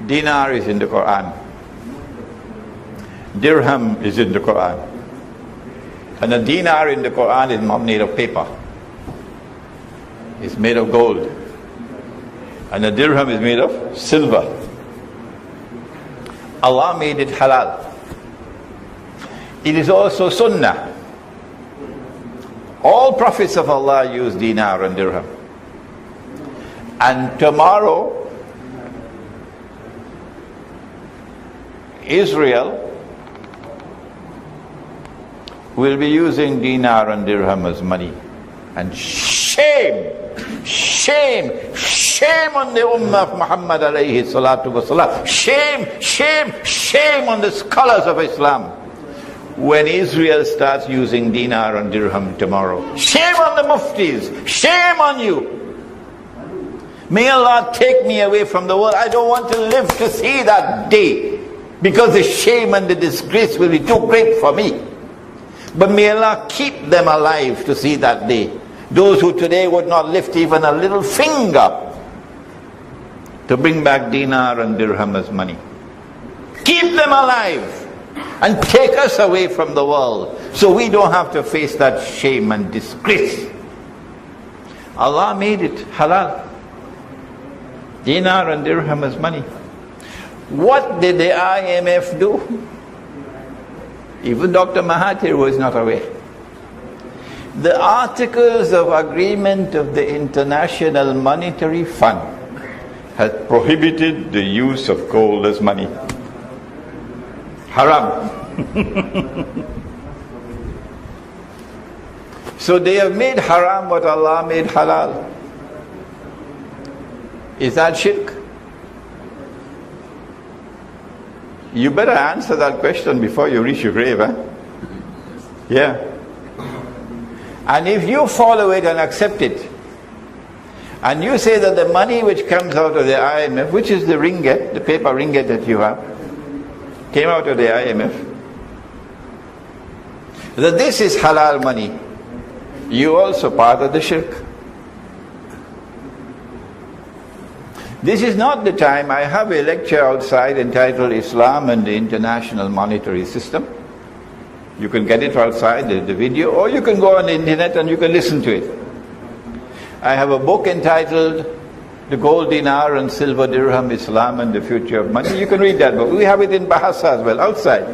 Dinar is in the Quran. Dirham is in the Quran. And a dinar in the Quran is not made of paper. It's made of gold. And a dirham is made of silver. Allah made it halal. It is also sunnah. All prophets of Allah use dinar and dirham. And tomorrow, Israel will be using dinar and dirham as money. And shame on the ummah of Muhammad alayhi salatu wasalam. Shame on the scholars of Islam when Israel starts using dinar and dirham tomorrow. Shame on the muftis. Shame on you. May Allah take me away from the world. I don't want to live to see that day, because the shame and the disgrace will be too great for me. But may Allah keep them alive to see that day. Those who today would not lift even a little finger to bring back dinar and dirham as money. Keep them alive and take us away from the world so we don't have to face that shame and disgrace. Allah made it halal. Dinar and dirham as money. What did the IMF do? Even Dr. Mahathir was not aware. The Articles of Agreement of the International Monetary Fund has prohibited the use of gold as money. Haram. So they have made haram what Allah made halal. Is that shirk? You better answer that question before you reach your grave, eh? Yeah. And if you follow it and accept it, and you say that the money which comes out of the IMF, which is the ringgit, the paper ringgit that you have, came out of the IMF, that this is halal money, you also part of the shirk. This is not the time. I have a lecture outside entitled Islam and the International Monetary System. You can get it outside, the video, or you can go on the internet and you can listen to it. I have a book entitled The Gold Dinar and Silver Dirham, Islam and the Future of Money. You can read that book. We have it in Bahasa as well, outside.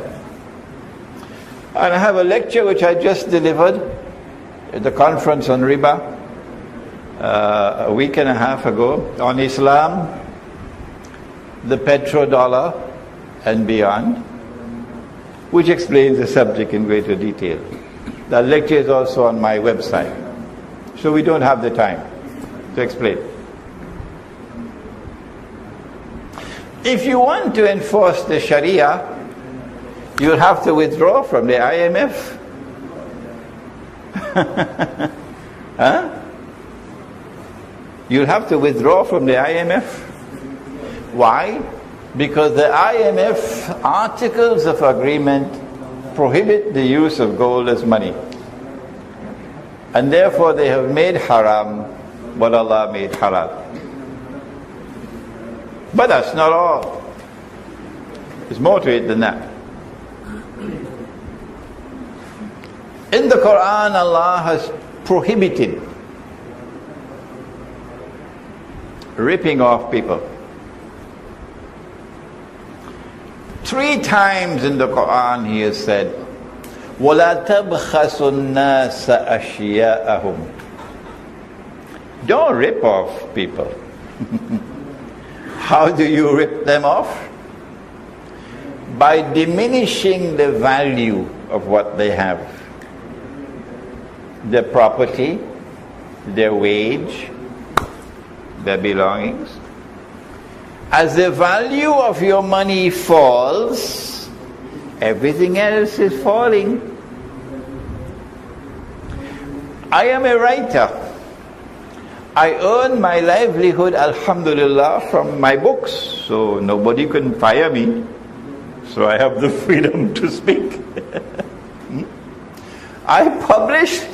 And I have a lecture which I just delivered at the conference on riba a week and a half ago on Islam, the petrodollar and beyond, which explains the subject in greater detail. That lecture is also on my website, so we don't have the time to explain. If you want to enforce the Sharia, you'll have to withdraw from the IMF. Huh? You'll have to withdraw from the IMF. Why? Because the IMF Articles of Agreement prohibit the use of gold as money. And therefore they have made haram what Allah made halal. But that's not all. There's more to it than that. In the Quran, Allah has prohibited ripping off people. 3 times in the Quran He has said, وَلَا تَبْخَسُوا النَّاسَ أَشْيَاءَهُمْ. Don't rip off people. How do you rip them off? By diminishing the value of what they have. Their property, their wage, their belongings. As the value of your money falls, everything else is falling. I am a writer. I earn my livelihood, alhamdulillah, from my books, so nobody can fire me. So I have the freedom to speak. I published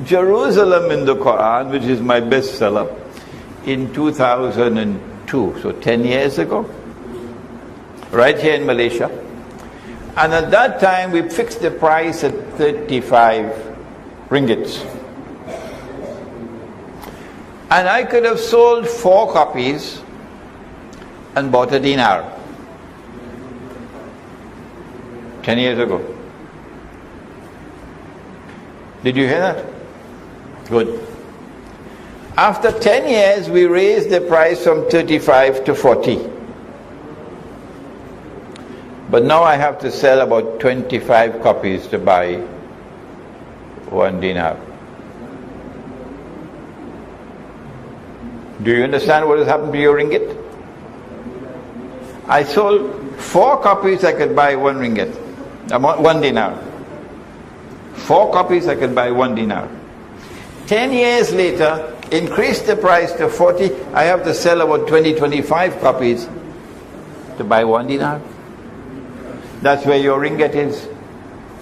Jerusalem in the Quran, which is my bestseller, in 2002, so 10 years ago. right here in Malaysia. And at that time, we fixed the price at 35 ringgits. And I could have sold 4 copies and bought a dinar 10 years ago. Did you hear that? Good. After 10 years, we raised the price from 35 to 40. But now I have to sell about 25 copies to buy 1 dinar. Do you understand what has happened to your ringgit? I sold 4 copies, I could buy 1 ringgit, 1 dinar. 4 copies, I could buy 1 dinar. 10 years later, increase the price to 40, I have to sell about 20-25 copies to buy 1 dinar. That's where your ringgit is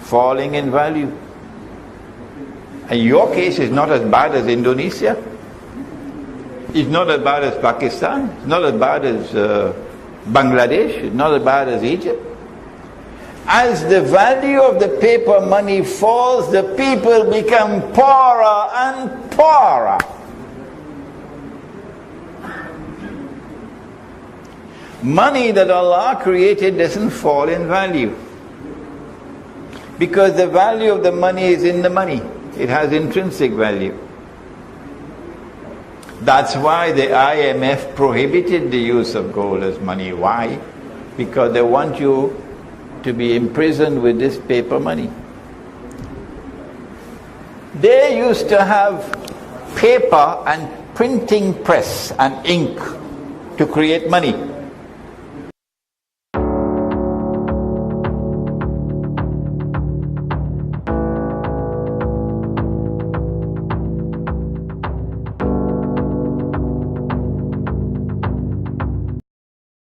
falling in value. And your case is not as bad as Indonesia. It's not as bad as Pakistan. It's not as bad as Bangladesh. It's not as bad as Egypt. As the value of the paper money falls, the people become poorer and poorer. Money that Allah created doesn't fall in value, because the value of the money is in the money. It has intrinsic value. That's why the IMF prohibited the use of gold as money. Why? Because they want you to be imprisoned with this paper money. They used to have paper and printing press and ink to create money.